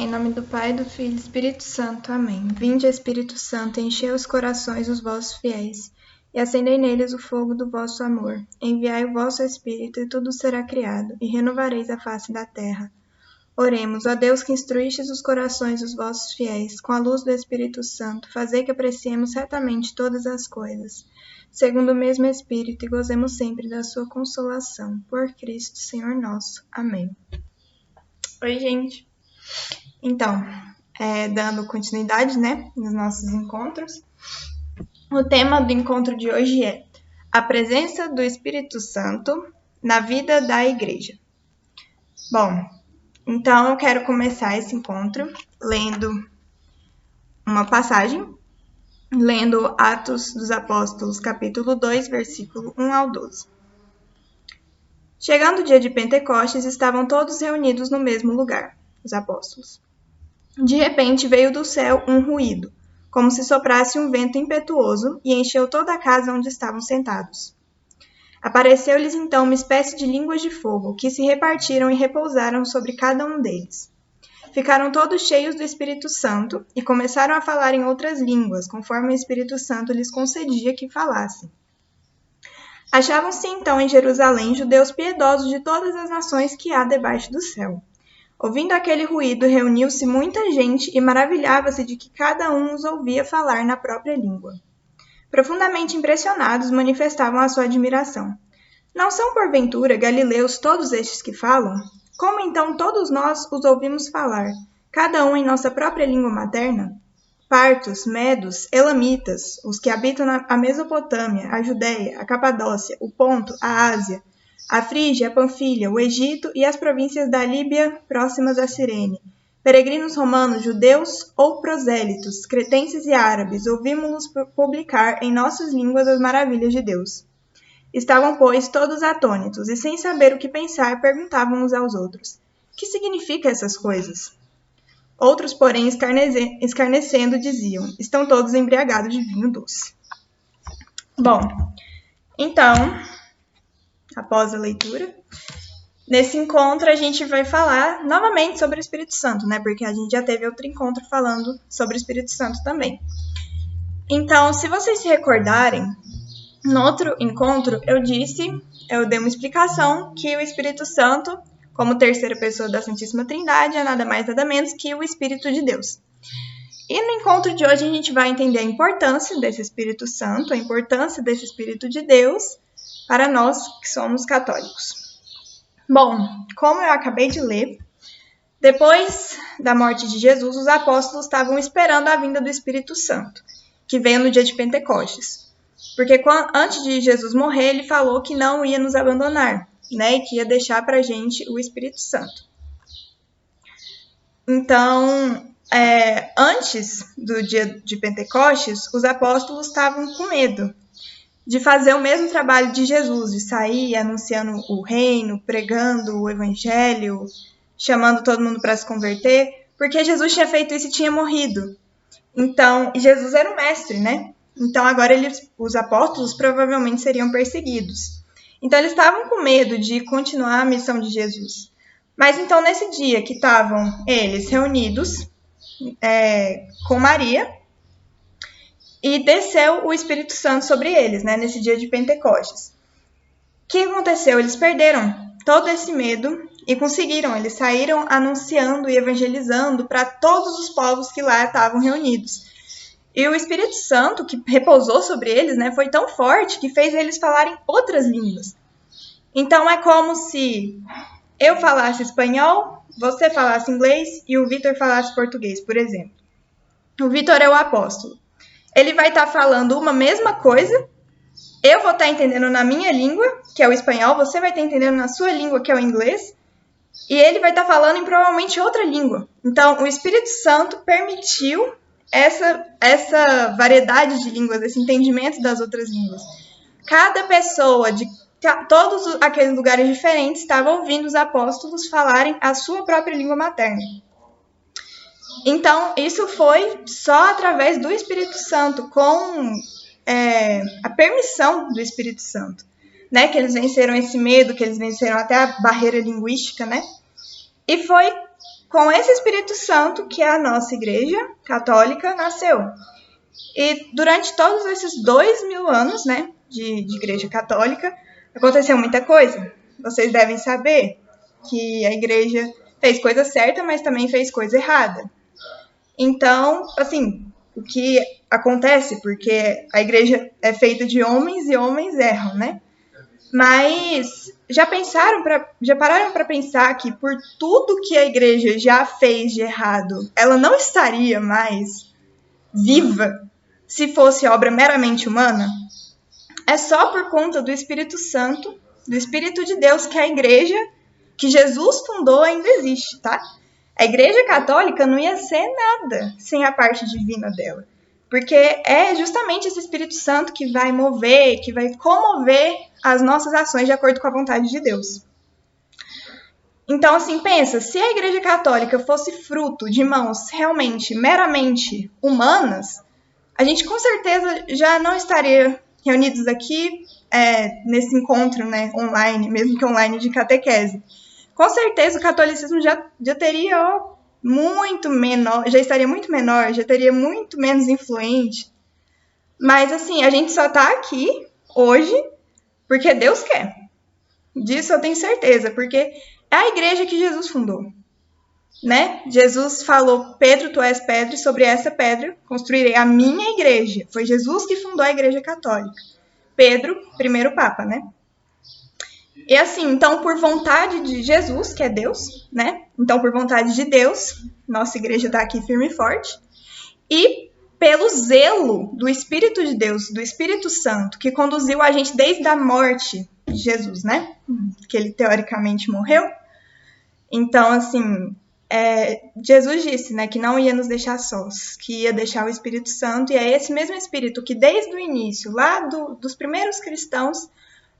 Em nome do Pai, do Filho e do Espírito Santo. Amém. Vinde, Espírito Santo, enchei os corações dos vossos fiéis, e acendei neles o fogo do vosso amor. Enviai o vosso Espírito, e tudo será criado, e renovareis a face da terra. Oremos, ó Deus, que instruístes os corações dos vossos fiéis, com a luz do Espírito Santo, fazei que apreciemos certamente todas as coisas, segundo o mesmo Espírito, e gozemos sempre da sua consolação. Por Cristo, Senhor nosso. Amém. Oi, gente. Então, dando continuidade, nos nossos encontros, o tema do encontro de hoje é a presença do Espírito Santo na vida da igreja. Bom, então eu quero começar esse encontro lendo uma passagem, lendo Atos dos Apóstolos, capítulo 2, versículo 1 ao 12. Chegando o dia de Pentecostes, estavam todos reunidos no mesmo lugar, os apóstolos. De repente veio do céu um ruído, como se soprasse um vento impetuoso, e encheu toda a casa onde estavam sentados. Apareceu-lhes então uma espécie de línguas de fogo, que se repartiram e repousaram sobre cada um deles. Ficaram todos cheios do Espírito Santo, e começaram a falar em outras línguas, conforme o Espírito Santo lhes concedia que falassem. Achavam-se então em Jerusalém judeus piedosos de todas as nações que há debaixo do céu. Ouvindo aquele ruído, reuniu-se muita gente e maravilhava-se de que cada um os ouvia falar na própria língua. Profundamente impressionados, manifestavam a sua admiração. Não são, porventura, galileus todos estes que falam? Como então todos nós os ouvimos falar, cada um em nossa própria língua materna? Partos, medos, elamitas, os que habitam a Mesopotâmia, a Judéia, a Capadócia, o Ponto, a Ásia, a Frígia, a Panfilha, o Egito e as províncias da Líbia próximas a Cirene. Peregrinos romanos, judeus ou prosélitos, cretenses e árabes, ouvimos-los publicar em nossas línguas as maravilhas de Deus. Estavam, pois, todos atônitos, e sem saber o que pensar, perguntavam uns aos outros: que significam essas coisas? Outros, porém, escarnecendo, diziam: estão todos embriagados de vinho doce. Bom, então, após a leitura, nesse encontro a gente vai falar novamente sobre o Espírito Santo, Porque a gente já teve outro encontro falando sobre o Espírito Santo também. Então, se vocês se recordarem, no outro encontro eu dei uma explicação que o Espírito Santo, como terceira pessoa da Santíssima Trindade, é nada mais nada menos que o Espírito de Deus. E no encontro de hoje a gente vai entender a importância desse Espírito Santo, a importância desse Espírito de Deus para nós que somos católicos. Bom, como eu acabei de ler, depois da morte de Jesus, os apóstolos estavam esperando a vinda do Espírito Santo, que veio no dia de Pentecostes. Porque antes de Jesus morrer, ele falou que não ia nos abandonar, e que ia deixar para a gente o Espírito Santo. Então, antes do dia de Pentecostes, os apóstolos estavam com medo de fazer o mesmo trabalho de Jesus, de sair anunciando o reino, pregando o evangelho, chamando todo mundo para se converter, porque Jesus tinha feito isso e tinha morrido. Então, Jesus era o mestre, Então, agora os apóstolos provavelmente seriam perseguidos. Então, eles estavam com medo de continuar a missão de Jesus. Mas, então, nesse dia que estavam eles reunidos com Maria, e desceu o Espírito Santo sobre eles, nesse dia de Pentecostes. O que aconteceu? Eles perderam todo esse medo e conseguiram. Eles saíram anunciando e evangelizando para todos os povos que lá estavam reunidos. E o Espírito Santo, que repousou sobre eles, foi tão forte que fez eles falarem outras línguas. Então, é como se eu falasse espanhol, você falasse inglês e o Vitor falasse português, por exemplo. O Vitor é o apóstolo. Ele vai estar falando uma mesma coisa, eu vou estar entendendo na minha língua, que é o espanhol, você vai estar entendendo na sua língua, que é o inglês, e ele vai estar falando em provavelmente outra língua. Então, o Espírito Santo permitiu essa variedade de línguas, esse entendimento das outras línguas. Cada pessoa de todos aqueles lugares diferentes estava ouvindo os apóstolos falarem a sua própria língua materna. Então, isso foi só através do Espírito Santo, com a permissão do Espírito Santo, que eles venceram esse medo, que eles venceram até a barreira linguística, E foi com esse Espírito Santo que a nossa Igreja Católica nasceu. E durante todos esses 2000 anos, né, de Igreja Católica, aconteceu muita coisa. Vocês devem saber que a Igreja fez coisa certa, mas também fez coisa errada. Então, assim, o que acontece, porque a Igreja é feita de homens e homens erram, né? Mas já pararam para pensar que por tudo que a Igreja já fez de errado, ela não estaria mais viva se fosse obra meramente humana? É só por conta do Espírito Santo, do Espírito de Deus, que a Igreja que Jesus fundou ainda existe, tá? A Igreja Católica não ia ser nada sem a parte divina dela. Porque é justamente esse Espírito Santo que vai mover, que vai comover as nossas ações de acordo com a vontade de Deus. Então, assim, pensa, se a Igreja Católica fosse fruto de mãos realmente, meramente humanas, a gente com certeza já não estaria reunidos aqui nesse encontro, né, online, mesmo que online, de catequese. Com certeza o catolicismo já teria muito menor, já estaria muito menor, já teria muito menos influente. Mas, assim, a gente só está aqui hoje porque Deus quer. Disso eu tenho certeza, porque é a igreja que Jesus fundou, né? Jesus falou, Pedro, tu és pedra, e sobre essa pedra construirei a minha igreja. Foi Jesus que fundou a Igreja Católica. Pedro, primeiro papa, né? E assim, então, por vontade de Jesus, que é Deus, né? Então, por vontade de Deus, nossa igreja está aqui firme e forte. E pelo zelo do Espírito de Deus, do Espírito Santo, que conduziu a gente desde a morte de Jesus, né? Que ele teoricamente morreu. Então, assim, Jesus disse, né, que não ia nos deixar sós, que ia deixar o Espírito Santo. E é esse mesmo Espírito que desde o início, lá dos primeiros cristãos,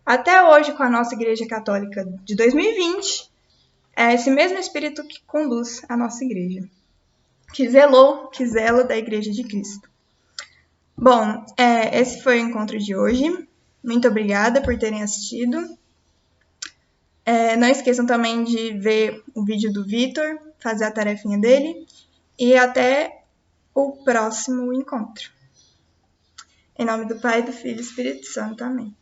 até hoje, com a nossa Igreja Católica de 2020, é esse mesmo Espírito que conduz a nossa igreja, que zela da Igreja de Cristo. Bom, esse foi o encontro de hoje. Muito obrigada por terem assistido. Não esqueçam também de ver o vídeo do Vitor, fazer a tarefinha dele. E até o próximo encontro. Em nome do Pai, do Filho e do Espírito Santo. Amém.